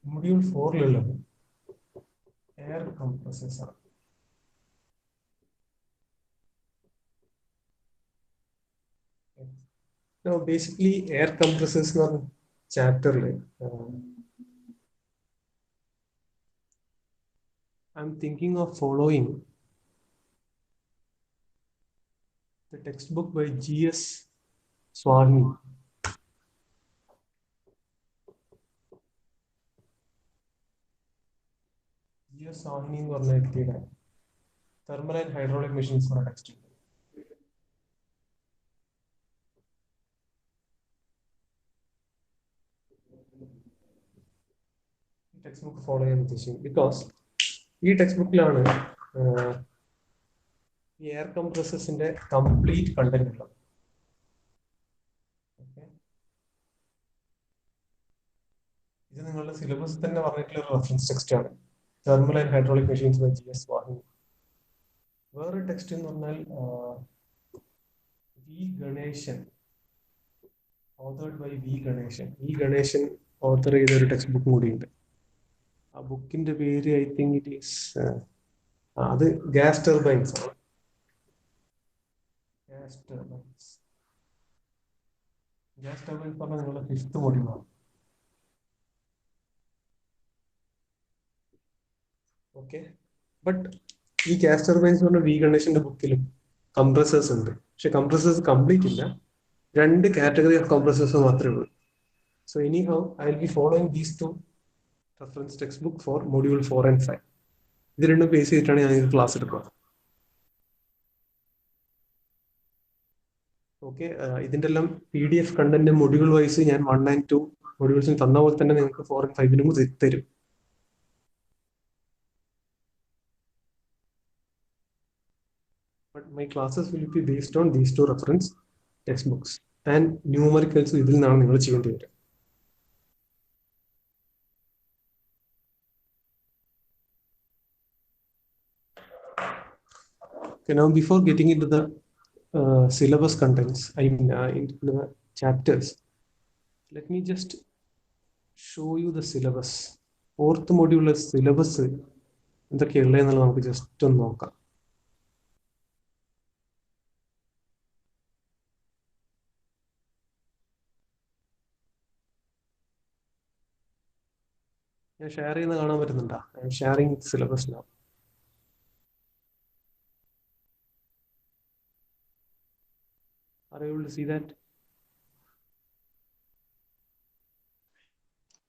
Module 4 air compressors. Now, basically, air compressors are chapter. I'm thinking of following the textbook by G.S. Swami. G.S. Swami എന്ന് പറഞ്ഞ വ്യക്തിയുടെ thermal and hydraulic machines for text. Textbook follow ചെയ്യാൻ ഉദ്ദേശിക്കും because ഈ text ഈ air കംപ്രസേഴ്സിന്റെ complete content ഉള്ളത്. ഇത് നിങ്ങളുടെ സിലബസ് തന്നെ പറഞ്ഞിട്ടുള്ള ഒരു റെഫറൻസ് ടെക്സ്റ്റ് ആണ്, thermal and hydraulic machines by G.S. Vahini. വേറൊരു ടെക്സ്റ്റ് എന്ന് പറഞ്ഞാൽ V Ganesan, authored by V Ganesan. V Ganesan author ചെയ്ത ഒരു ടെക്സ്റ്റ് ബുക്കും കൂടിയുണ്ട്. ആ ബുക്കിന്റെ പേര് ഐ തിങ്ക് ഇറ്റ് ഈസ് അത് ഗ്യാസ് ടർബൈൻസ് ആണ്. ഗ്യാസ് ടർബൈൻസ് പറഞ്ഞാൽ നിങ്ങളുടെ 5th മൊഡ്യൂളാണ്. ഓക്കെ, ബട്ട് ഈ ഗ്യാസ് ടർബൈൻസ് പറഞ്ഞ വി ഗണേശന്റെ ബുക്കിലും കംപ്രസേഴ്സ് ഉണ്ട്. പക്ഷെ കംപ്രസേഴ്സ് കംപ്ലീറ്റ് ഇല്ല, 2 കാറ്റഗറി ഓഫ് കംപ്രസേഴ്സ് മാത്രമേ ഉള്ളൂ. So any how I will be following these 2 reference text book for module 4 and 5. ഇത് രണ്ടും ബേസ് ചെയ്തിട്ടാണ് ഞാൻ ഇത് ക്ലാസ് എടുക്കുക. ഓക്കെ, ഇതിന്റെ എല്ലാം PDF കണ്ടന്റ് മൊഡ്യൂൾ വൈസ് ഞാൻ 1 and 2 മൊഡ്യൂൾസിന് തന്ന പോലെ തന്നെ നിങ്ങൾക്ക് 4 and 5 തരും. But my classes will be based on these 2 reference textbooks and numericals ഇതിൽ നിന്നാണ് നിങ്ങൾ ചെയ്യേണ്ടി വരിക. Okay, now before getting into the syllabus contents, into the chapters, let me just show you the syllabus. 4th module syllabus എന്തൊക്കെയുള്ളതെന്നുള്ളത് നമുക്ക് just ഒന്ന് നോക്കാം. ഞാൻ share ചെയ്യുന്ന കാണാൻ പറ്റുന്നുണ്ടോ? I M sharing syllabus now. Are you able to see that?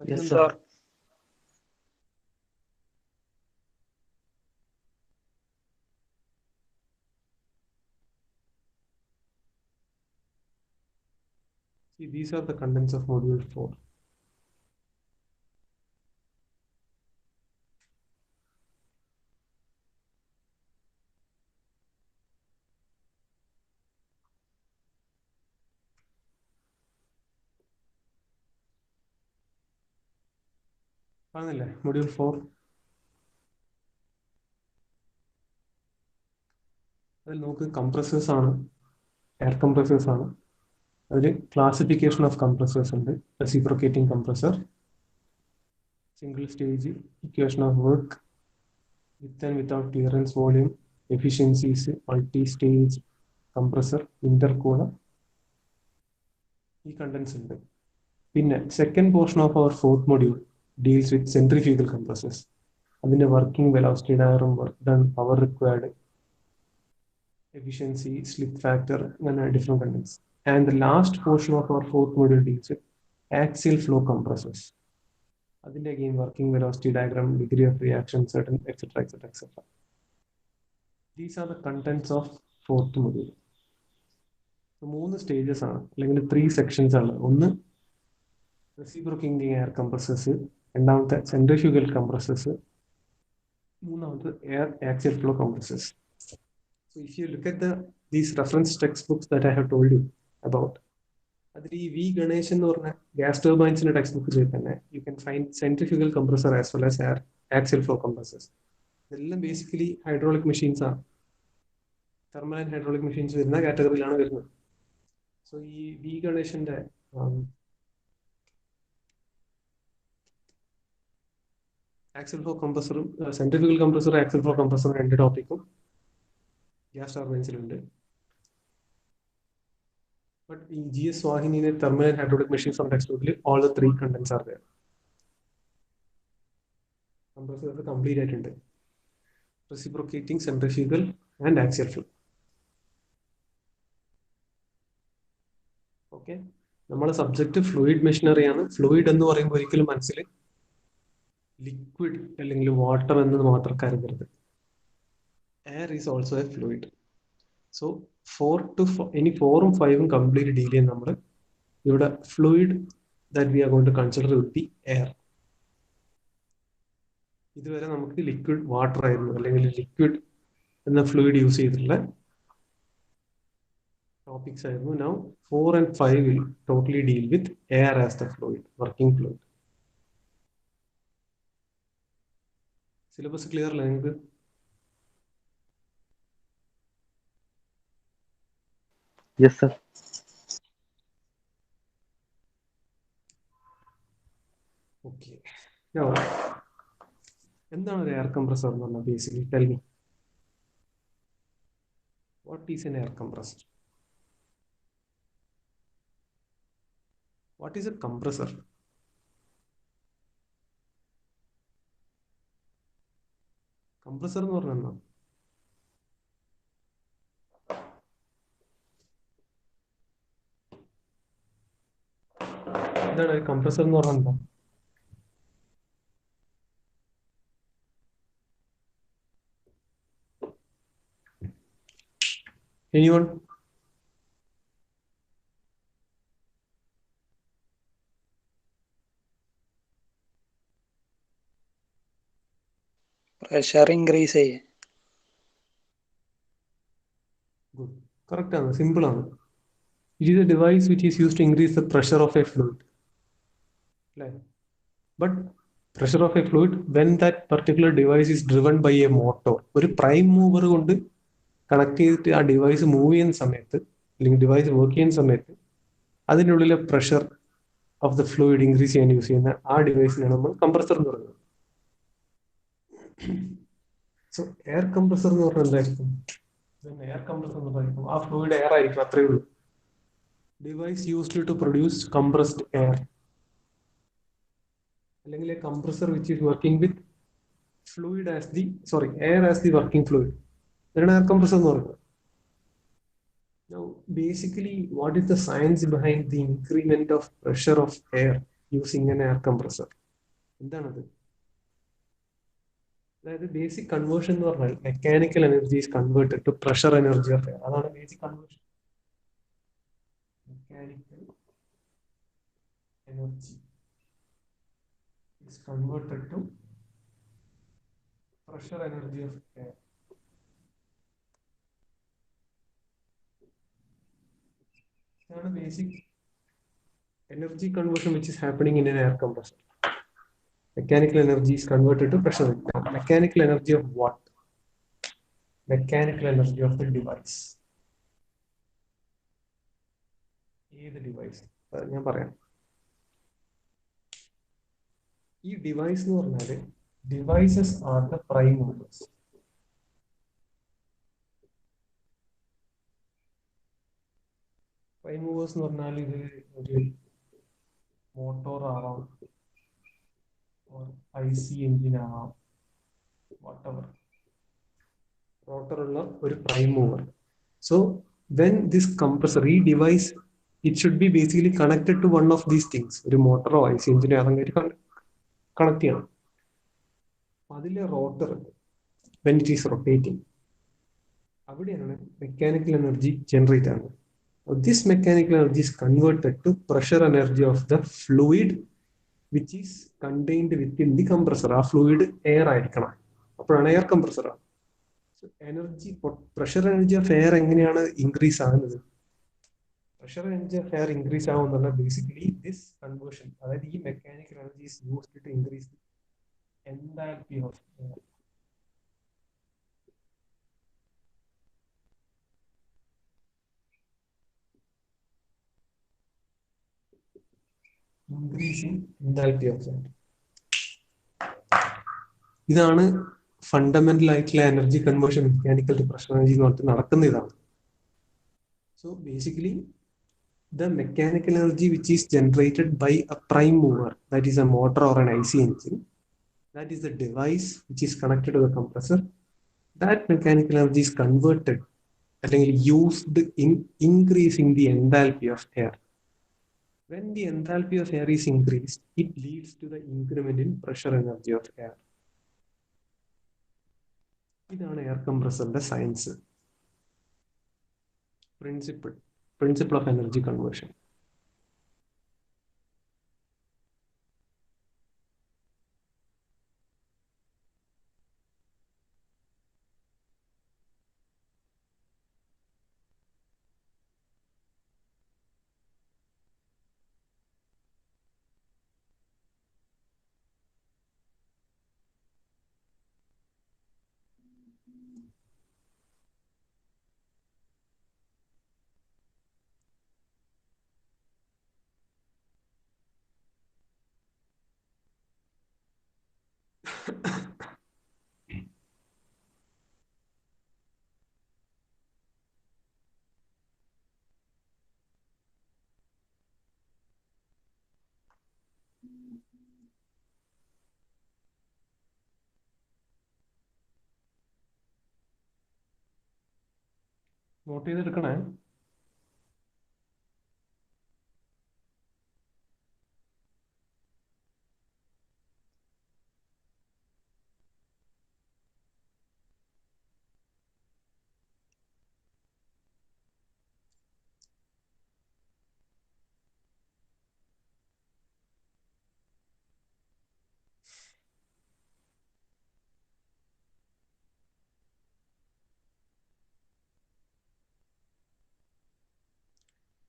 Yes, sir. See, these are the contents of module 4. Module 4. അതിൽ നമുക്ക് compressors ആണ്, എയർ കംപ്രസേഴ്സ് ആണ്. അതിൽ ക്ലാസിഫിക്കേഷൻ ഓഫ് കംപ്രസേഴ്സ് ഉണ്ട്. Reciprocating compressor, single stage, equation of work, with and without clearance volume, efficiencies, multi stage compressor, intercooler, ഈ contents ഉണ്ട്. പിന്നെ second portion of our 4th module deals with centrifugal compressors. അതിന്റെ working, velocity diagram, work done, power required, efficiency, slip factor, and different contents. And the last portion of our 4th module deals with axial flow compressors. Adinte again working, velocity diagram, degree of reaction, certain etc. These are the contents of 4th module. So 3 stages are, like 3 sections are. One, reciprocating air compressors, രണ്ടാമത്തെ centrifugal compressors, മൂന്നാമത്തെ air axial flow compressors. So if you look at these reference textbooks that I have told you about, അതിൽ ഈ V Ganesan എന്ന് പറഞ്ഞ gas ടർബൈൻസിന്റെ text ബുക്കിൽ തന്നെ you can find centrifugal compressor as well as axial flow compressors. ഇതെല്ലാം basically hydraulic machines ആണ്. Thermal and hydraulic machines വരുന്ന കാറ്റഗറിയിലാണ് വരുന്നത്. സോ ഈ വി ഗണേശന്റെ ആക്സിൽ ഫ്ലോ കംപ്രസറും സെൻട്രിഫ്യൂഗൽ കംപ്രസറും ആക്സിൽ ഫ്ലോ കംപ്രസറും രണ്ട് ടോപ്പിക്കും ഗ്യാസ് ടർബൈൻസിലുണ്ട്. ബട്ട് ഈ GS വാഹിനിയിലെ thermal and hydraulic machines on text ബുക്കിൽ all the three contents are there. Compressor complete ആയിട്ടുണ്ട്. Reciprocating, centrifugal and axial flow. Okay, നമ്മുടെ സബ്ജക്ട് ഫ്ലൂയിഡ് മെഷീനറി ആണ്. ഫ്ലൂയിഡ് എന്ന് പറയുമ്പോൾ ഒരിക്കലും മനസ്സിൽ ലിക്വിഡ് അല്ലെങ്കിൽ വാട്ടർ എന്നത് മാത്രം കരുതരുത്. Air is also a fluid. So 4ഉം 5ഉം കംപ്ലീറ്റ് ഡീൽ ചെയ്യാൻ നമ്മൾ ഇവിടെ fluid that we are going to consider with the air. ഇതുവരെ നമുക്ക് ലിക്വിഡ് വാട്ടർ ആയിരുന്നു അല്ലെങ്കിൽ ലിക്വിഡ് എന്ന ഫ്ലൂയിഡ് യൂസ് ചെയ്തിട്ടുള്ള ടോപ്പിക്സ് ആയിരുന്നു. Now 4 and 5 will totally deal with air as the fluid, working fluid. Syllabus clear അല്ലേ നിങ്ങൾക്ക്? Yes, sir. ഓക്കെ, എന്താണ് ഒരു എയർ കംപ്രസർ എന്ന് പറഞ്ഞാൽ? Basically tell me, what is an air compressor? What is A compressor? Compressor എന്ന് പറഞ്ഞാൽ എന്താ? എന്താണ് കംപ്രസർ എന്ന് പറഞ്ഞാൽ എന്താ? Anyone? പ്രഷർ ഇൻക്രീസ് ചെയ്യും. ഗുഡ്, കറക്റ്റ് ആണ്, സിമ്പിൾ ആണ്. It is a device which is used to increase the pressure of a fluid. But pressure of a fluid, when that particular device is driven by a motor, ഒരു prime മൂവർ കൊണ്ട് connect ചെയ്തിട്ട് ആ device move ചെയ്യുന്ന സമയത്ത് അല്ലെങ്കിൽ device work ചെയ്യുന്ന സമയത്ത് അതിൻ്റെ ഉള്ളിലെ pressure of the fluid increase ചെയ്യാൻ യൂസ് ചെയ്യുന്ന ആ ഡിവൈസിനാണ് നമ്മൾ കംപ്രസർ എന്ന് പറയുന്നത്. സോ എയർ കംപ്രസർ എന്ന് പറഞ്ഞാൽ എന്തായിരിക്കും? എയർ കംപ്രസർ എന്ന് പറയുമ്പോൾ ആ ഫ്ലൂയിഡ് എയർ ആയിരിക്കും, അത്രയേ ഉള്ളൂ. Device used to produce compressed air, അല്ലെങ്കിൽ a compressor which is working with fluid as the air as the working fluid. ഇതാണ് എയർ കംപ്രസർ എന്ന് പറയുന്നത്. Now, basically, what is the science behind the increment of pressure of air using an air compressor? എന്താണത്? അതായത് basic conversion എന്ന് പറഞ്ഞാൽ mechanical energy is converted to pressure energy of air. അതാണ് basic conversion. Mechanical energy is converted to pressure energy of air. ഇതാണ് basic energy conversion which is happening in an air compressor. Mechanical energy is converted to pressure. Mechanical energy of what? Mechanical energy of the device. ഏത് device? ഞാൻ പറയാം. ഈ device എന്ന് പറഞ്ഞാല് devices are the prime movers. Prime movers എന്ന് പറഞ്ഞാൽ ഇത് ഒരു മോട്ടോർ ആവാം, IC എഞ്ചിൻ ആവാം, വാട്ടവർ. റോട്ടറുള്ള ഒരു prime mover. So when this compressor, ഈ device, it should be basically connected to one of these things. ഒരു മോട്ടറോ IC എഞ്ചിനോ ഏതെങ്കിലും കണക്ട് ചെയ്യണം. അതിലെ rotor when it is rotating, അവിടെയാണ് മെക്കാനിക്കൽ എനർജി ജനറേറ്റ് ആകുന്നത്. This mechanical energy is converted to pressure energy of the fluid which is contained within the compressor. ആ fluid air ആയിരിക്കണം, അപ്പോഴാണ് air compressor. Energy, pressure energy of air എങ്ങനെയാണ് increase ആകുന്നത്? Pressure energy of air increase ആവുന്ന basically this conversion, അതായത് ഈ mechanical energy is used to increase the enthalpy of air. Increasing enthalpy of air. ഇതാണ് fundamental ആയിട്ടുള്ള energy conversion mechanical റിപ്രഷൻ energy എന്ന് പറഞ്ഞിട്ട് നടക്കുന്ന ഇതാണ്. So basically the mechanical energy which is generated by a prime mover, that is a motor or an IC engine, that is the device which is connected to the compressor. That mechanical energy is converted അല്ലെങ്കിൽ used in increasing the enthalpy of air. When the enthalpy of air is increased, it leads to the increment in pressure energy of air. ഇതാണ് air കംപ്രസറിന്റെ science. Principle of energy conversion. Note ചെയ്തെടുക്കണേ.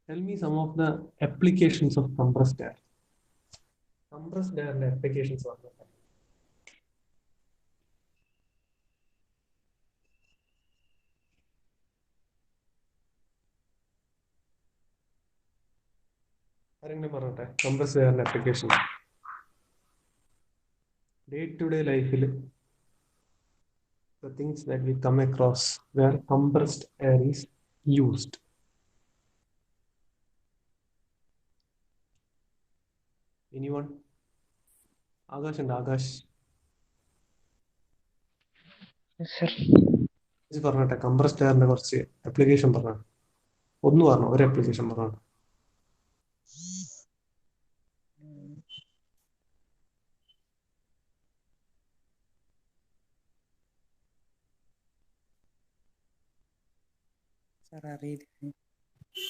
Tell me some of the applications of compressed air. Compressed air and applications are what? ആരെങ്കിലും പറഞ്ഞോട്ടെ compressed air and application. Day to day ലൈഫിൽ the things that we come across where compressed air is used. Anyone? Akash ഉണ്ട്, ആകാശ് പറഞ്ഞോട്ടെ. Compressed എയറിന്റെ കുറച്ച് application പറഞ്ഞോ. ഒന്ന് പറഞ്ഞോ, ഒരു ആപ്ലിക്കേഷൻ പറഞ്ഞോ.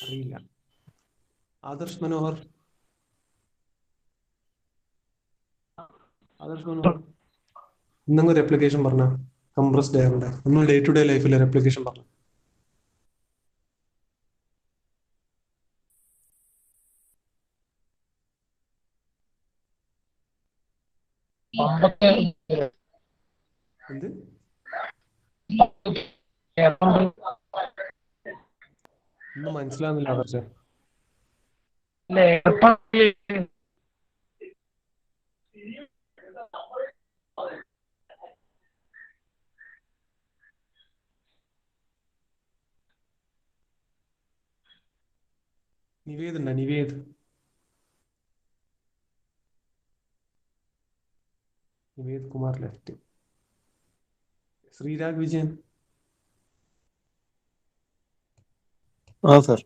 അറിയില്ല. ആദർശ് മനോഹർ, ഇന്നൊരു ഒരു ആപ്ലിക്കേഷൻ പറഞ്ഞ കംപ്രസ്ഡ് എയറിന്റെ. നമ്മൾ ഡേ ടു ഡേ ലൈഫിൽ ഒരു ആപ്ലിക്കേഷൻ പറഞ്ഞു. എന്ത്? ഒന്നും മനസ്സിലാവുന്നില്ല ആദർശ്. നിവേദ് ഉണ്ടോ? നിവേദ് കുമാർ ലെഫ്റ്റ്. ശ്രീരാഗ് വിജയൻ. സർ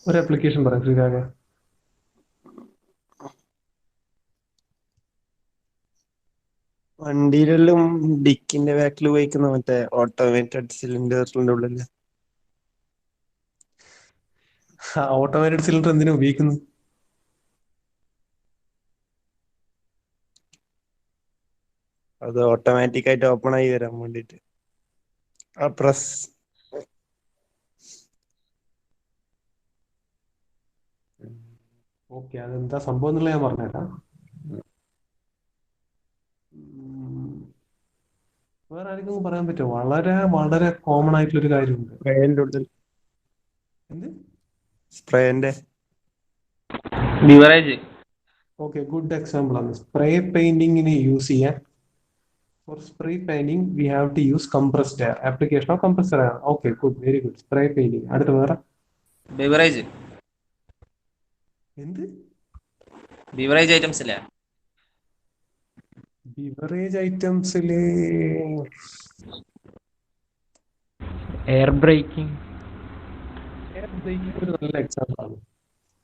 ഒരു ആപ്ലിക്കേഷൻ പറയാം ശ്രീരാഗ്. വണ്ടിയിലെല്ലാം ഡിക്കിന്റെ ബാക്കിൽ ഉപയോഗിക്കുന്ന മറ്റേ ഓട്ടോമേറ്റഡ് സിലിണ്ടറിന്റെ ഉള്ളില്. ഓട്ടോമാറ്റിക് സിലിണ്ടർ എന്തിനാ ഉപയോഗിക്കുന്നത്? അത് ഓട്ടോമാറ്റിക് ആയിട്ട് ഓപ്പൺ ആയി വരാൻ വേണ്ടിട്ട് ആ പ്രസ്. ഓക്കെ, അതെന്താ സംഭവം എന്നുള്ള ഞാൻ പറഞ്ഞേട്ടാ. വേറെ ആർക്കും പറയാൻ പറ്റുമോ? വളരെ വളരെ കോമൺ ആയിട്ടുള്ളൊരു കാര്യമുണ്ട്. സ്പ്രേന്റെ ഉള്ളിൽ. എന്ത്? സ്പ്രേന്റെ ബിവറേജ്. ഓക്കെ, ഗുഡ് എക്സാമ്പിൾ ആണ്. സ്പ്രേ പെയിന്റിങ്ങിന് യൂസ് ചെയ്യാൻ For spray painting, we have to use compressed air. Application of compressed air. Okay, good, very good. Spray painting. അടുത്ത വേറെ ബിവറേജ് എന്ത് ബിവറേജ് ഐറ്റംസ് ഇല്ലേ? ബിവറേജ് ഐറ്റംസിൽ എയർ ബ്രേക്കിംഗ്. എയർ ബ്രേക്കിംഗ് ഒരു നല്ല example ആണ്.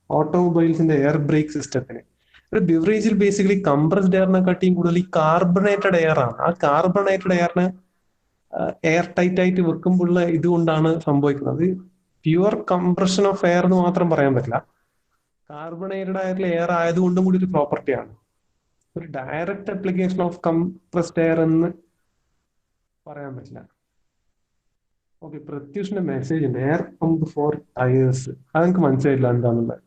ഓട്ടോമൊബൈൽസിന്റെ എയർ ബ്രേക്ക് സിസ്റ്റത്തിന് ഒരു ബിവറേജിൽ ബേസിക്കലി കംപ്രസ്ഡ് എയറിനെക്കാട്ടിയും കൂടുതൽ ഈ കാർബണേറ്റഡ് എയർ ആണ്. ആ കാർബണേറ്റഡ് എയറിന് എയർ ടൈറ്റ് ആയിട്ട് വെക്കുമ്പോഴുള്ള ഇതുകൊണ്ടാണ് സംഭവിക്കുന്നത്. പ്യുവർ കംപ്രഷൻ ഓഫ് എയർ എന്ന് മാത്രം പറയാൻ പറ്റില്ല. കാർബണേറ്റഡ് ആയിട്ടുള്ള എയർ ആയതുകൊണ്ടും കൂടി ഒരു പ്രോപ്പർട്ടിയാണ്. ഒരു direct application of compressed air എന്ന് പറയാൻ പറ്റില്ല. ഓക്കെ, പ്രത്യുഷിന്റെ മെസ്സേജ് ഉണ്ട്, എയർ പമ്പ് ഫോർ ടയേഴ്സ്. അതെനിക്ക് മനസ്സിലായില്ല എന്താണെന്നുള്ളത്.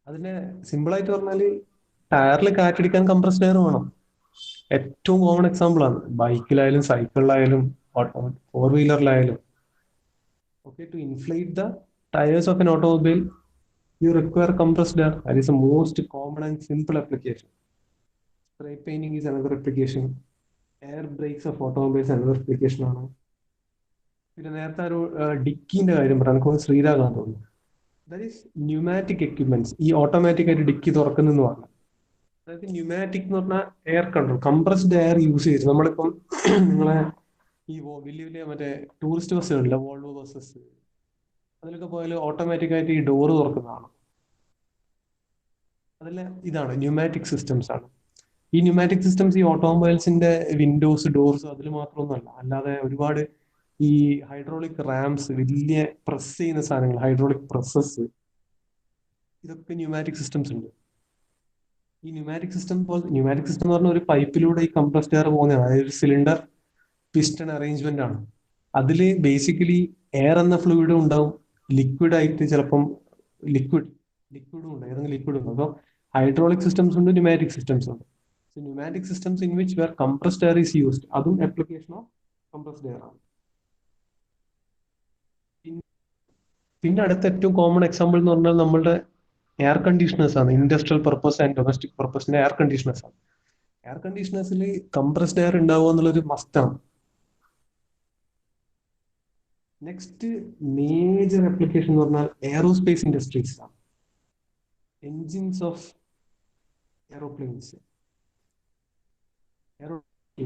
അതിനെ സിമ്പിളായിട്ട് പറഞ്ഞാൽ ടയറിൽ കാറ്റടിക്കാൻ കംപ്രസ്ഡ് എയർ വേണം. ഏറ്റവും കോമൺ എക്സാമ്പിൾ ആണ്. ബൈക്കിലായാലും സൈക്കിളിലായാലും ഫോർ വീലറിലായാലും. Okay, to inflate the tyres of an automobile you require compressed air. That is the most common and simple application. Spray painting is another application. Air brakes of automobiles another application ആണ്. പിന്നെ നേരത്തെ ഒരു ഡിക്കിന്റെ കാര്യം പറയാൻ എനിക്ക് ശ്രീരാഗാൻ തോന്നുന്നു. That is pneumatic equipments. ഈ automatic ആയിട്ട് ഡിക്കി തുറക്കുന്നെന്ന് പറഞ്ഞു. അതായത് ന്യൂമാറ്റിക് എന്ന് പറഞ്ഞാൽ air control, compressed air use ചെയ്ത് നമ്മളിപ്പം നിങ്ങളെ ഈ വലിയ വലിയ മറ്റേ ടൂറിസ്റ്റ് ബസ്സുകളില്ല, വോൾവോ ബസ്സസ്, അതിലൊക്കെ പോയാൽ ഓട്ടോമാറ്റിക് ആയിട്ട് ഈ ഡോറ് തുറക്കുന്നതാണ്. അതെല്ലാം ഇതാണ് ന്യൂമാറ്റിക് സിസ്റ്റംസ് ആണ്. ഈ ന്യൂമാറ്റിക് സിസ്റ്റംസ് ഈ ഓട്ടോമൊബൈൽസിന്റെ വിൻഡോസ്, ഡോർസ് അതിൽ മാത്രമൊന്നുമല്ല, അല്ലാതെ ഒരുപാട് ഈ ഹൈഡ്രോളിക് റാംസ്, വലിയ പ്രസ് ചെയ്യുന്ന സാധനങ്ങൾ, ഹൈഡ്രോളിക് പ്രസ്സസ്, ഇതൊക്കെ ന്യൂമാറ്റിക് സിസ്റ്റംസ് ഉണ്ട്. ഈ ന്യൂമാറ്റിക് സിസ്റ്റം എന്ന് പറഞ്ഞാൽ ഒരു പൈപ്പിലൂടെ ഈ കംപ്രസ്ഡ് എയർ പോകുന്നതാണ്. അതായത് ഒരു സിലിണ്ടർ പിസ്റ്റൺ അറേഞ്ച്മെന്റ് ആണ്. അതിൽ ബേസിക്കലി എയർ എന്ന ഫ്ലൂയിഡും ഉണ്ടാവും, ലിക്വിഡ് ആയിട്ട് ചിലപ്പം ലിക്വിഡും ഉണ്ട്, ഏതെങ്കിലും ലിക്വിഡ് ഉണ്ട്. അപ്പോൾ ഹൈഡ്രോളിക് സിസ്റ്റംസ് ഉണ്ട്, ന്യൂമാറ്റിക് സിസ്റ്റംസ് ഉണ്ട്. Pneumatic systems in which where compressed air is used, അതും ആപ്ലിക്കേഷൻ ഓഫ് കംപ്രസ്ഡ് എയർ ആണ്. പിന്നെ അടുത്ത ഏറ്റവും കോമൺ എക്സാമ്പിൾ എന്ന് പറഞ്ഞാൽ നമ്മളുടെ എയർ കണ്ടീഷണേഴ്സ് ആണ്. ഇൻഡസ്ട്രിയൽ പർപ്പസ് ആൻഡ് ഡൊമസ്റ്റിക് പർപ്പസിന്റെ എയർ കണ്ടീഷണേഴ്സ് ആണ്. എയർ കണ്ടീഷണേഴ്സിൽ കംപ്രസ്ഡ് എയർ ഉണ്ടാവുക എന്നുള്ളൊരു മസ്റ്റാണ്. നെക്സ്റ്റ് മേജർ ആപ്ലിക്കേഷൻ എന്ന് പറഞ്ഞാൽ എയറോസ്പേസ് ഇൻഡസ്ട്രീസ് ആണ്. എൻജിൻസ് ഓഫ് എയറോപ്ലെയിൻസ്,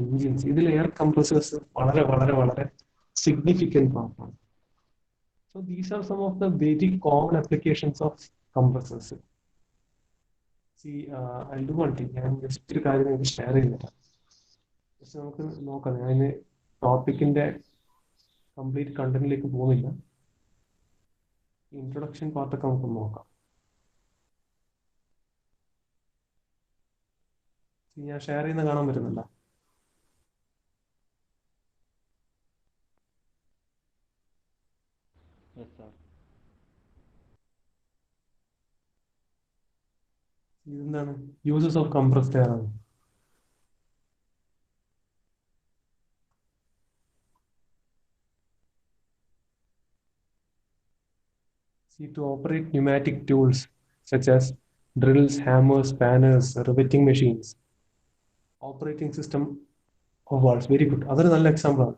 എൻജിൻസ്, ഇതിൽ എയർ കംപ്രസേഴ്സ് വളരെ വളരെ വളരെ സിഗ്നിഫിക്കൻറ്റ് പാർട്ടാണ്. So these are some of the very common applications of compressors. I'll do one thing. ഞാൻ ജസ്റ്റ് ഒരു കാര്യം നിങ്ങൾക്ക് ഷെയർ ചെയ്തിട്ട് ജസ്റ്റ് നമുക്ക് നോക്കാം. ഞാൻ ടോപ്പിക്കിന്റെ കംപ്ലീറ്റ് കണ്ടന്റിലേക്ക് പോകുന്നില്ല. ഇൻട്രൊഡക്ഷൻ പാർട്ടൊക്കെ നമുക്ക് നോക്കാം. ഞാൻ ഷെയർ ചെയ്യുന്ന കാണാൻ പറ്റുന്നില്ല. ഇതെന്താണ്? യൂസസ് ഓഫ് കംപ്രസ്ഡ് എയർ ആണ്. To operate pneumatic tools such as drills, hammers, spanners, riveting machines, operating system of valves. Very good. അതൊരു നല്ല എക്സാമ്പിൾ ആണ്.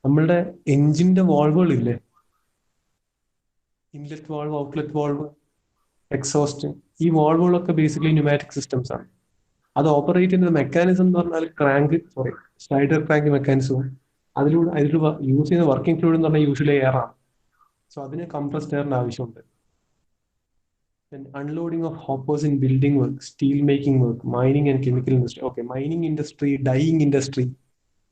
നമ്മളുടെ എഞ്ചിന്റെ വാൾവുകൾ ഇല്ലേ, inlet valve, outlet valve, exhaust, ഈ വാൾവുകളൊക്കെ ബേസിക്കലി ന്യൂമാറ്റിക് സിസ്റ്റംസ് ആണ്. അത് ഓപ്പറേറ്റ് ചെയ്യുന്ന മെക്കാനിസം എന്ന് പറഞ്ഞാൽ സ്ലൈഡർ ക്രാങ്ക് മെക്കാനിസവും, അതിൽ യൂസ് ചെയ്യുന്ന വർക്കിംഗ് ഫ്ലൂയിഡ് എന്ന് പറഞ്ഞാൽ യൂഷ്വലി എയർ ആണ്. സോ അതിന് കംപ്രസ്ഡ് എയറിന്റെ ആവശ്യമുണ്ട്. Unloading of hoppers in building work, steel making work, mining and chemical industry. Okay, mining industry, dyeing industry.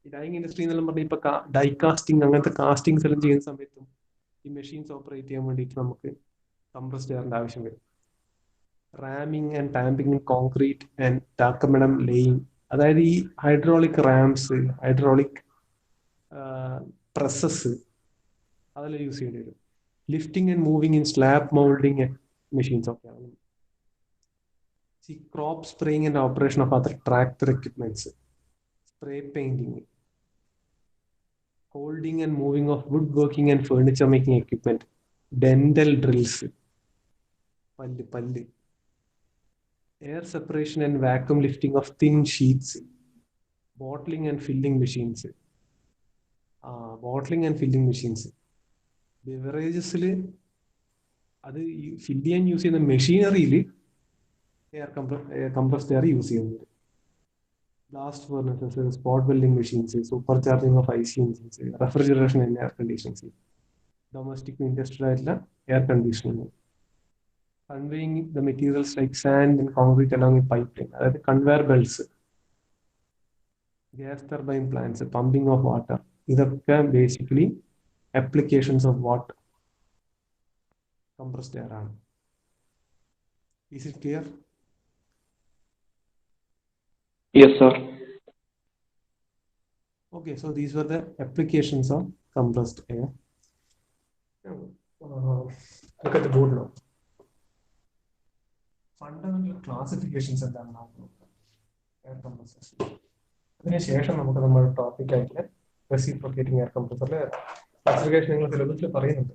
ഈ ഡൈയിങ് ഇൻഡസ്ട്രി എന്നെല്ലാം പറഞ്ഞാൽ ഇപ്പൊ ഡൈ കാസ്റ്റിംഗ്, അങ്ങനത്തെ കാസ്റ്റിംഗ്സ് എല്ലാം ചെയ്യുന്ന സമയത്തും ഈ മെഷീൻസ് ഓപ്പറേറ്റ് ചെയ്യാൻ വേണ്ടിയിട്ട് നമുക്ക് കംപ്രസ്ഡ് എയറിന്റെ ആവശ്യം വരും. Ramming and tamping in concrete and tarmacadam laying, അതായത് ഈ ഹൈഡ്രോളിക് റാംസ്, ഹൈഡ്രോളിക് പ്രസ്സസ്, അതെല്ലാം യൂസ് ചെയ്യേണ്ടി വരും. Lifting and moving in slab moulding machines ഒക്കെ ആണ്. Crop spraying and operation of other tractor equipments, spray painting, holding and moving of wood working and furniture making equipment, dental drills, പല്ല്, air separation and vacuum lifting of thin sheets, bottling and filling machines. Bottling and filling machines ബിവറേജസിൽ അത് fill ചെയ്യാൻ use ചെയ്യുന്ന മെഷീനറിയിൽ compressed air use ചെയ്യുന്നത്. Blast furnaces, spot welding machines, super charging of IC engines, refrigeration and air conditions, domestic industrial ആയിട്ടുള്ള air conditioning, conveying the materials like sand and concrete along with pipe line, അതായത് conveyor belts, gas turbine plants, pumping of water, ഇതൊക്കെ basically applications of what compressed air ആണ്. Is it clear? Yes, sir. Okay, so these were the applications of compressed air. Look at the board now. Fundamental classifications എന്താണ് നോക്കുന്നത് air compressors. അതിനുശേഷം നമുക്ക് നമ്മുടെ topic ആയിട്ടുള്ള reciprocating air കംപ്രസറിലെ classification നിങ്ങൾ സിലബസിൽ പറയുന്നുണ്ട്.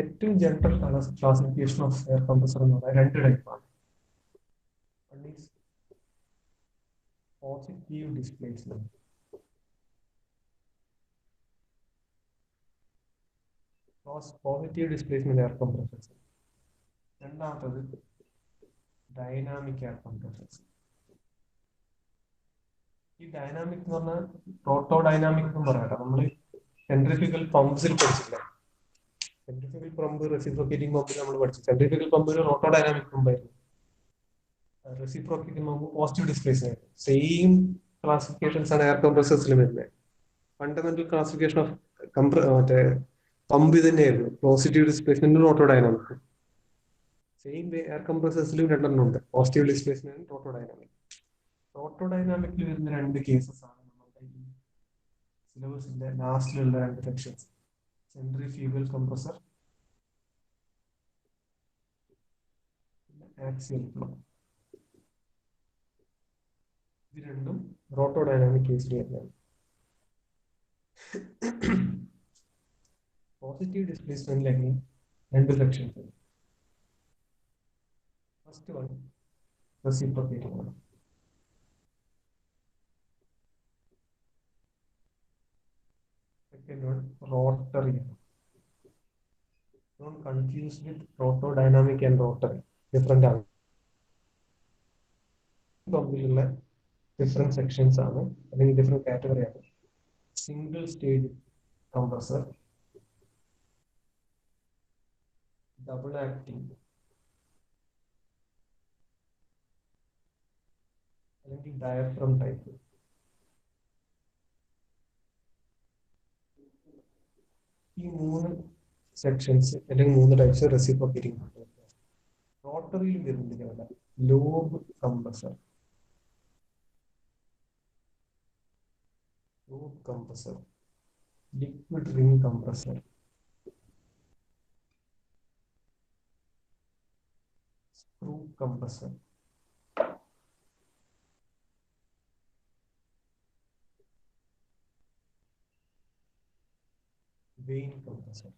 ഏറ്റവും general classification of air compressor എന്ന് പറഞ്ഞാൽ 2 ടൈപ്പാണ്. One is positive displacement. Positive displacement air compressors. രണ്ടാമത്തത് ഡൈനാമിക് എയർ കംപ്രസേഴ്സ്. ഈ ഡൈനാമിക് എന്ന് പറഞ്ഞാൽ റോട്ടോ ഡൈനാമിക് എന്നും പറയാം. നമ്മൾ സെൻട്രിഫ്യൂഗൽ പമ്പ്സിൽ പഠിച്ചില്ല. സെൻട്രിഫ്യൂഗൽ പമ്പ്, റെസിപ്രോക്കേറ്റിംഗ് പമ്പ് നമ്മൾ പഠിച്ചു. സെൻട്രിഫ്യൂഗൽ പമ്പ് ഒരു റോട്ടോ ഡൈനാമിക് പമ്പായിരുന്നു. Reciprocating pump positive displacement. Same classifications ആണ് എയർ കംപ്രസേഴ്സിൽ വരുന്നത്. ഫണ്ടമെന്റൽ ക്ലാസിഫിക്കേഷൻ ഓഫ് മറ്റേ പമ്പ് തന്നെയായിരുന്നു. Positive displacement, rotodynamic. Same air കംപ്രസേഴ്സിലും 2 എണ്ണം ഉണ്ട്, positive displacement, rotodynamic. Roto ഡൈനാമിക്കിൽ വരുന്ന 2 കേസസ് ആണ് നമ്മുടെ ഈ സിലബസിന്റെ ലാസ്റ്റിലുള്ള 2 sections. Centrifugal compressor, axial flow. ഇത് രണ്ടും റോട്ടോ ഡൈനാമിക് കേസിൽ വരുന്നതാണ്. പോസിറ്റീവ് ഡിസ്പ്ലേസ്മെന്റിലേക്ക് 2 സെക്ഷൻസ് ഉണ്ട്. ഫസ്റ്റ് വൺ റെസിപ്രോക്കേറ്റിംഗ് ആണ്. സെക്കൻഡ് വൺ റോട്ടറി ആണ്. Don't confuse with rotodynamic and rotary. Different ആണ്. തമ്മിലുള്ള ഡിഫറെന്റ് സെക്ഷൻസ് ആണ്, അല്ലെങ്കിൽ ഡിഫറെന്റ് കാറ്റഗറി ആണ്. Single stage compressor, double acting, അല്ലെങ്കിൽ ഡയഫ്രം ടൈപ്പ്. ഈ 3 സെക്ഷൻസ് അല്ലെങ്കിൽ 3 ടൈപ്സ് റെസിപ്രോക്കേറ്റിംഗ്. റോട്ടറിയിൽ വരുന്നില്ല lobe compressor, loop compressor, liquid ring compressor, screw compressor, vane compressor.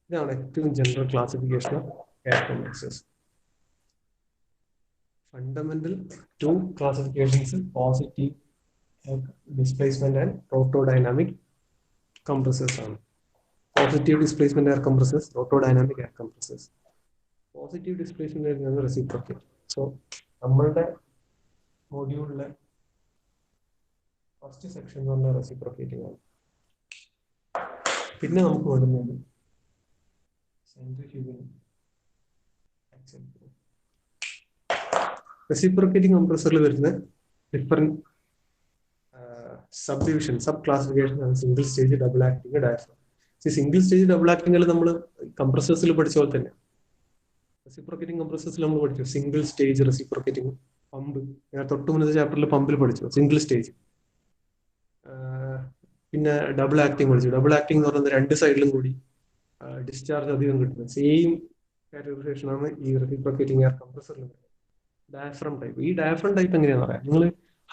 ഇതാണ് ഏറ്റവും general classification of air compressors. Fundamental 2 classifications: positive displacement and rotodynamic compressors. Positive displacement air compressors, rotodynamic air compressors. Positive displacement is reciprocating. So, നമ്മളുടെ മോഡ്യൂളിലെ first section എന്ന് പറഞ്ഞാൽ reciprocating ആണ്. പിന്നെ നമുക്ക് വേണ്ടുന്നത് centrifugal, axial flow. Reciprocating കംപ്രസറിൽ വരുന്ന different sub division, sub classification ആണ് single stage, double acting, diaphragm. Single stage, double ആക്ടിംഗിൽ നമ്മൾ കംപ്രസേഴ്സിൽ പഠിച്ച പോലെ തന്നെ റെസിപ്രോക്കേറ്റിംഗ് കംപ്രസേഴ്സിൽ നമ്മൾ പഠിച്ചു. സിംഗിൾ സ്റ്റേജ് റെസിപ്രോക്കേറ്റിംഗ് പമ്പ്, തൊട്ട് മുന്നത്തെ ചാപ്റ്ററിൽ പമ്പിൽ പഠിച്ചു സിംഗിൾ സ്റ്റേജ്. പിന്നെ ഡബിൾ ആക്ടിംഗ് പഠിച്ചു. ഡബിൾ ആക്ടിംഗ് എന്ന് പറയുന്നത് 2 സൈഡിലും കൂടി ഡിസ്ചാർജ് അധികം കിട്ടുന്നത്. സെയിം കാറ്റഗറൈസേഷൻ ആണ് ഈ റെസിപ്രോക്കേറ്റിംഗ് എയർ കംപ്രസറിൽ. Diaphragm type. ഈ ഡയഫ്രം ടൈപ്പ് എങ്ങനെയാണെന്ന് പറയാം. നിങ്ങൾ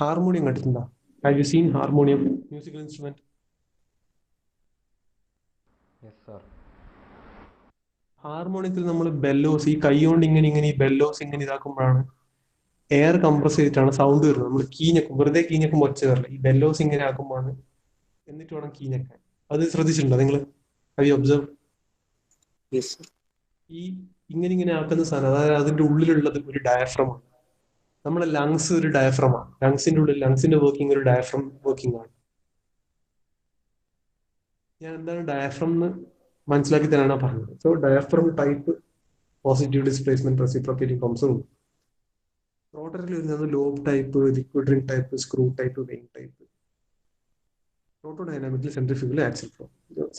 ഹാർമോണിയം കണ്ടിട്ടുണ്ടോ? Have you seen harmonium, musical instrument? Yes, sir. ഹാർമോണിക്കിൽ നമ്മൾ ബെല്ലോസ് ഈ കൈ കൊണ്ട് ഇങ്ങനെ ഇങ്ങനെ ഈ ബെല്ലോസ് ഇങ്ങനെ ഇതാക്കുമ്പോഴാണ് എയർ കംപ്രസ് ചെയ്തിട്ടാണ് സൗണ്ട് വരുന്നത്. നമ്മൾ കീഞ്ഞക്കും, വെറുതെ കീഞ്ഞക്കുമ്പോൾ ഒച്ച വരില്ല. ഈ ബെല്ലോസ് ഇങ്ങനെ ആക്കുമ്പോഴാണ്, എന്നിട്ട് വേണം കീഞ്ഞക്കാൻ. അത് ശ്രദ്ധിച്ചിട്ടുണ്ടോ നിങ്ങൾ? Have you observe? Yes sir. ഈ ഇങ്ങനെ ഇങ്ങനെ ആക്കുന്ന സാധനം, അതായത് അതിന്റെ ഉള്ളിലുള്ളത് ഒരു ഡയഫ്രമാണ്. നമ്മുടെ ലങ്സ് ഒരു ഡയഫ്രമാണ്. ലങ്സിന്റെ ഉള്ളിൽ ലങ്സിന്റെ വർക്കിംഗ് ഒരു ഡയഫ്രം വർക്കിംഗ് ആണ്. ഞാൻ എന്താണ് ഡയഫ്രം എന്ന് മനസ്സിലാക്കി തരാനാണ് പറഞ്ഞത്. So diaphragm type positive displacement reciprocating പമ്പ്സും ഉണ്ട്. റോട്ടറിൽ വരുന്നത് lobe type, liquid ring type, screw type, vane type. Roto ഡൈനാമിക്കിൽ സെൻട്രിഫ്യൂഗൽ, ആക്സിൽ ഫ്ലോ.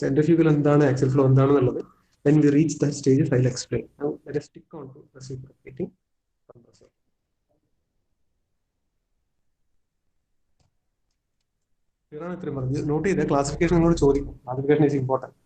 സെൻട്രിഫ്യൂഗൽ എന്താണ്, ആക്സിൽ ഫ്ലോ എന്താണെന്നുള്ളത് when we reach that stages I'll explain. Now let us stick on to reciprocating compressor. ഇത്രയും പറഞ്ഞു. Not ചെയ്ത classification നിങ്ങളോട് ചോദിക്കും. Classification is important.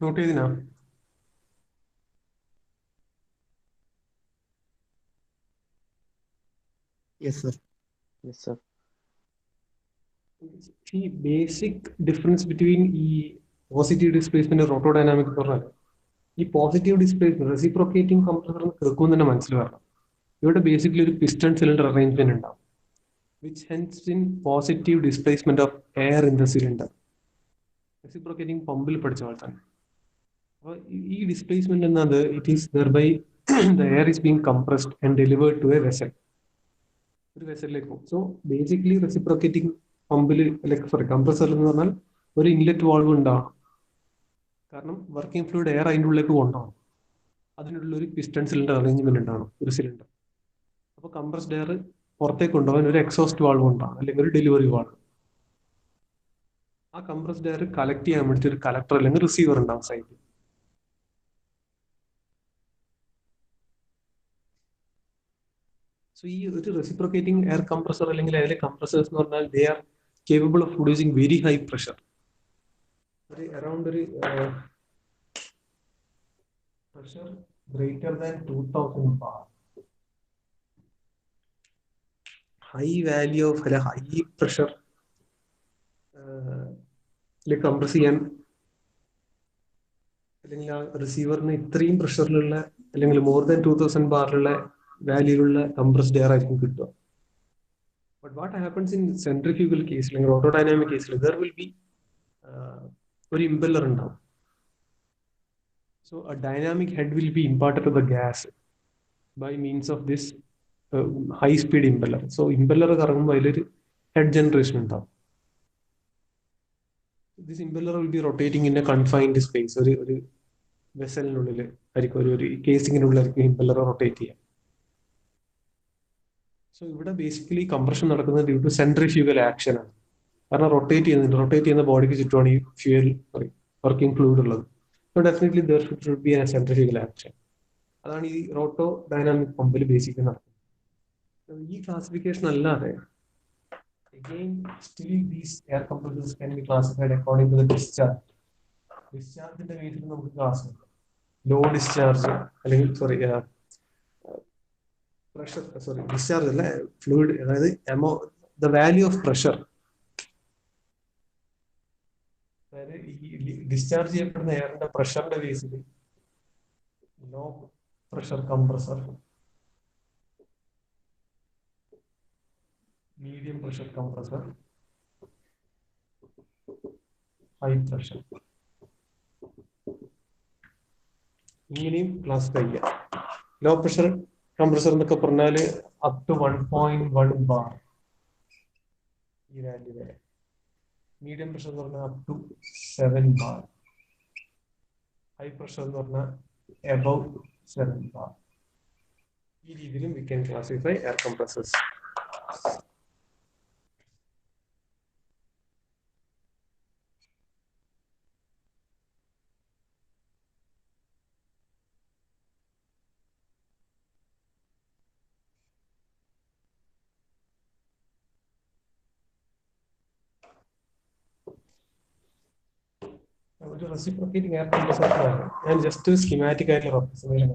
Note ചെയ്തിനാ? Yes sir. Yes sir. ഈ basic difference between ഈ പോസിറ്റീവ് ഡിസ്പ്ലേസ്മെന്റ് റോട്ടോ ഡൈനാമിക് എന്ന് പറഞ്ഞാൽ, ഈ പോസിറ്റീവ് ഡിസ്പ്ലേസ്മെന്റ് റെസിപ്രോക്കേറ്റിംഗ് കംപ്രസർ കേൾക്കും തന്നെ മനസ്സിൽ വരണം. ഇവിടെ ബേസിക്കലി ഒരു പിസ്റ്റൺ സിലിണ്ടർ അറേഞ്ച്മെന്റ് ഉണ്ടാവും, which hence in positive displacement of air in the cylinder. Reciprocating പമ്പിൽ പഠിച്ച പോലെ തന്നെ. അപ്പോൾ ഈ ഡിസ്പ്ലേസ്മെന്റ് എന്നത് it is thereby the air is being compressed and delivered to a vessel. ഒരു വെസലിലേക്ക് പോകും. സോ ബേസിക്കലി റെസിപ്രോക്കേറ്റിംഗ് പമ്പിൽ, സോറി കംപ്രസറിൽ എന്ന് പറഞ്ഞാൽ ഒരു ഇൻലെറ്റ് വാൾവ് ഉണ്ടാവും. കാരണം വർക്കിംഗ് ഫ്ലൂയിഡ് എയർ അതിൻ്റെ ഉള്ളിലേക്ക് കൊണ്ടുപോകണം. അതിനുള്ള ഒരു പിസ്റ്റൺ സിലിണ്ടർ അറേഞ്ച്മെന്റ് ഉണ്ടാവണം, ഒരു സിലിണ്ടർ. അപ്പോൾ കംപ്രസ്ഡ് എയർ പുറത്തേക്ക് കൊണ്ടുപോകാൻ ഒരു എക്സോസ്റ്റ് വാൾവ് ഉണ്ടാവും, അല്ലെങ്കിൽ ഒരു ഡെലിവറി വാൾവ്. ആ കംപ്രസ്ഡ് എയർ കളക്ട് ചെയ്യാൻ വേണ്ടിയിട്ട് ഒരു കലക്ടർ അല്ലെങ്കിൽ റിസീവർ ഉണ്ടാവും സൈഡിൽ. സോ ഈ ഒരു റെസിപ്രോക്കേറ്റിംഗ് എയർ കംപ്രസർ അല്ലെങ്കിൽ അതിലെ കംപ്രസേഴ്സ് എന്ന് പറഞ്ഞാൽ they are capable of producing very high pressure. ഒരു അറൌണ്ട് ഒരു pressure greater than 2000 bar. High value of high pressure compress ചെയ്യാൻ, അല്ലെങ്കിൽ ആ റിസീവറിന് ഇത്രയും പ്രഷറിലുള്ള അല്ലെങ്കിൽ മോർ ദാൻ 2000 ബാറിലുള്ള വാല്യൂലുള്ള കംപ്രസ്ഡ് എയർ ആയിരിക്കും കിട്ടുക. But what happens in centrifugal case അല്ലെങ്കിൽ റോട്ടോഡൈനാമിക് കേസിൽ ദർ വിൽ ബി ഒരു ഇമ്പല്ലർ ഉണ്ടാവും. So a dynamic head will be imparted to the gas by means of this high speed impeller. So impeller കറങ്ങുമ്പോൾ അതിലൊരു head generation ഉണ്ടാവും. This impeller will be rotating in a confined space. ഒരു വെസലിനുള്ളിൽ ആയിരിക്കും, ഒരു കേസിങ്ങിനുള്ളിലായിരിക്കും impeller rotate ചെയ്യുക. So ഇവിടെ basically compression നടക്കുന്നത് due to centrifugal action ആണ്. കാരണം റൊട്ടേറ്റ് ചെയ്യുന്ന ബോഡിക്ക് ചുറ്റുമാണ് ഈ ഫ്യൂൽ വർക്കിംഗ് ഫ്ലൂയിഡ് ഉള്ളത്. So definitely there should be A centrifugal action. അതാണ് ഈ റോട്ടോ ഡൈനാമിക് പമ്പിൽ ബേസിക് നടക്കുന്നത്. ഈ ക്ലാസിഫിക്കേഷൻ അല്ലാതെ again still these air compressors can be classified according to the discharge. ഡിസ്ചാർജിന്റെ കേസിൽ നമുക്ക് ക്ലാസ് ഉണ്ട്. ലോ ഡിസ്ചാർജ് അല്ലെങ്കിൽ ഡിസ്ചാർജ് അല്ല, ഫ്ലൂയിഡ്, അതായത് ദ വാല്യൂ ഓഫ് പ്രഷർ. അതായത് ഈ ഡിസ്ചാർജ് ചെയ്യപ്പെടുന്ന എയറിന്റെ പ്രഷറിന്റെ കേസിൽ low pressure compressor, medium pressure compressor, high pressure, ഇങ്ങനെയും ക്ലാസിഫൈ ചെയ്യാം. ലോ പ്രഷർ കംപ്രസർ എന്നൊക്കെ പറഞ്ഞാൽ അപ് ടു 1.1 ബാർ ഈ വാല്യൂ വരെ. മീഡിയം പ്രഷർ എന്ന് പറഞ്ഞാൽ up to 7 bar. High pressure എന്ന് പറഞ്ഞാൽ എബവ് 7 ബാർ. ഈ രീതിയിലും we can classify air compressors. ഒരു റെസിപ്രോക്കേറ്റിംഗ് എയർ കംപ്രസർ ഞാൻ ജസ്റ്റ് സ്കീമാറ്റിക് ആയിട്ടുള്ള റെപ്രസെന്റേഷൻ.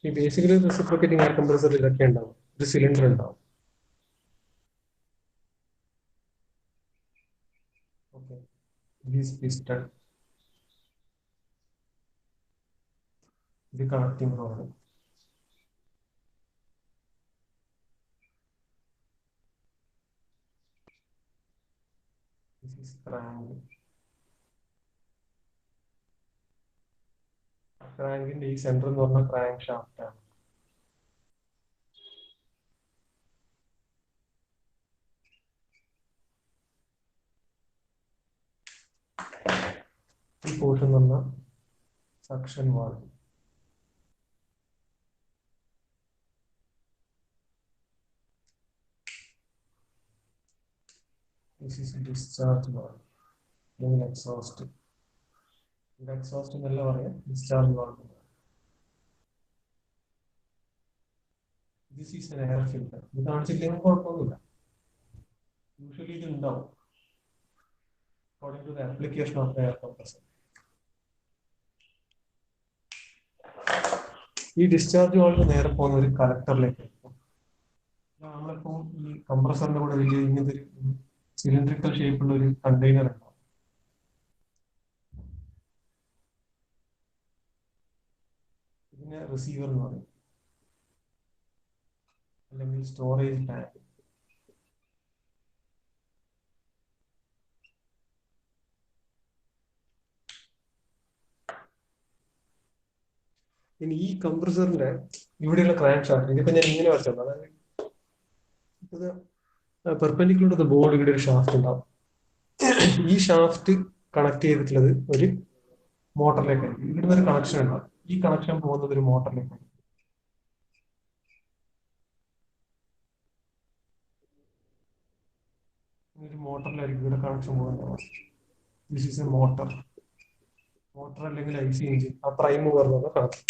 ഈ ബേസിക്കലി റെസിപ്രോക്കേറ്റിംഗ് എയർ കംപ്രസർ ഇതൊക്കെ ഉണ്ടാവും. ഒരു സിലിണ്ടർ ഉണ്ടാവും. ഓക്കെ, ദിസ് പിസ്റ്റൺ, ഇത് connecting rod, this is crank. ക്രാങ്കിന്റെ ഈ സെന്റർ എന്ന് പറഞ്ഞാൽ ക്രാങ്ക് ഷാഫ്റ്റ് ആണ്. ഈ പോർഷൻ എന്ന് പറഞ്ഞാൽ suction valve. This is discharge valve. Then exhaust. ഇത് എക്സോസ്റ്റ് എന്നല്ല പറയാം, discharge valve. This is an air filter. ഇത് കാണിച്ചില്ലെങ്കിൽ കുഴപ്പമൊന്നുമില്ല. യൂഷ്വലി ഇത് ഉണ്ടാവും according to the application of the air compressor. ഈ ഡിസ്ചാർജ് വാൾവ് നേരെ പോകുന്ന ഒരു കലക്ടറിലേക്ക്. നമ്മളിപ്പോ ഈ കംപ്രസറിന്റെ കൂടെ വലിയ ഇങ്ങനത്തെ ഒരു സിലിണ്ടറിക്കൽ ഷേപ്പുള്ള ഒരു കണ്ടെയ്നർ ഉണ്ടാവും. ഇതിനെ റിസീവർ എന്ന് പറയും, അല്ലെങ്കിൽ സ്റ്റോറേജ് ടാങ്ക്. ഇനി ഈ കംപ്രസറിന്റെ ഇവിടെയുള്ള ക്രാങ്ക് ഷാഫ്റ്റ് ഇതിപ്പോ ഞാൻ ഇങ്ങനെ വരച്ചോളൂ. അതായത് ഇത് പെർപെൻഡിക്കുലർ ടു ബോർഡ് ഇവിടെ ഒരു ഷാഫ്റ്റ് ഉണ്ടാവും. ഈ ഷാഫ്റ്റ് കണക്ട് ചെയ്തിട്ടുള്ളത് ഒരു മോട്ടറിലേക്കായിരിക്കും. ഇവിടുന്ന് ഒരു കണക്ഷൻ ഉണ്ടാവും. ഈ കണക്ഷൻ പോകുന്നത് ഒരു മോട്ടറിലേക്കാണ്. ഒരു മോട്ടറിലായിരിക്കും ഇവിടെ കണക്ഷൻ പോകുന്നുണ്ടാവും. This is a motor. Motor അല്ലെങ്കിൽ ഐ സി എഞ്ചിൻ, ആ പ്രൈം മൂവർ എന്നുള്ള കണക്ഷൻ.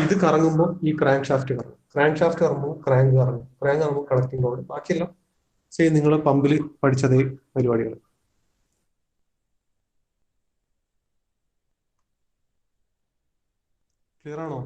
ഇത് കറങ്ങുമ്പോൾ ഈ ക്രാങ്ക് ഷാഫ്റ്റ് കറങ്ങും. ക്രാങ്ക് ഷാഫ്റ്റ് കറങ്ങുമ്പോൾ ക്രാങ്ക് കറങ്ങും. ക്രാങ്ക് കറങ്ങുമ്പോൾ കണക്റ്റിംഗ് റോഡ്. ബാക്കിയെല്ലാം സെയിം നിങ്ങൾ പമ്പിൽ പഠിച്ചതേ പരിപാടികൾ. ക്ലിയർ ആണോ?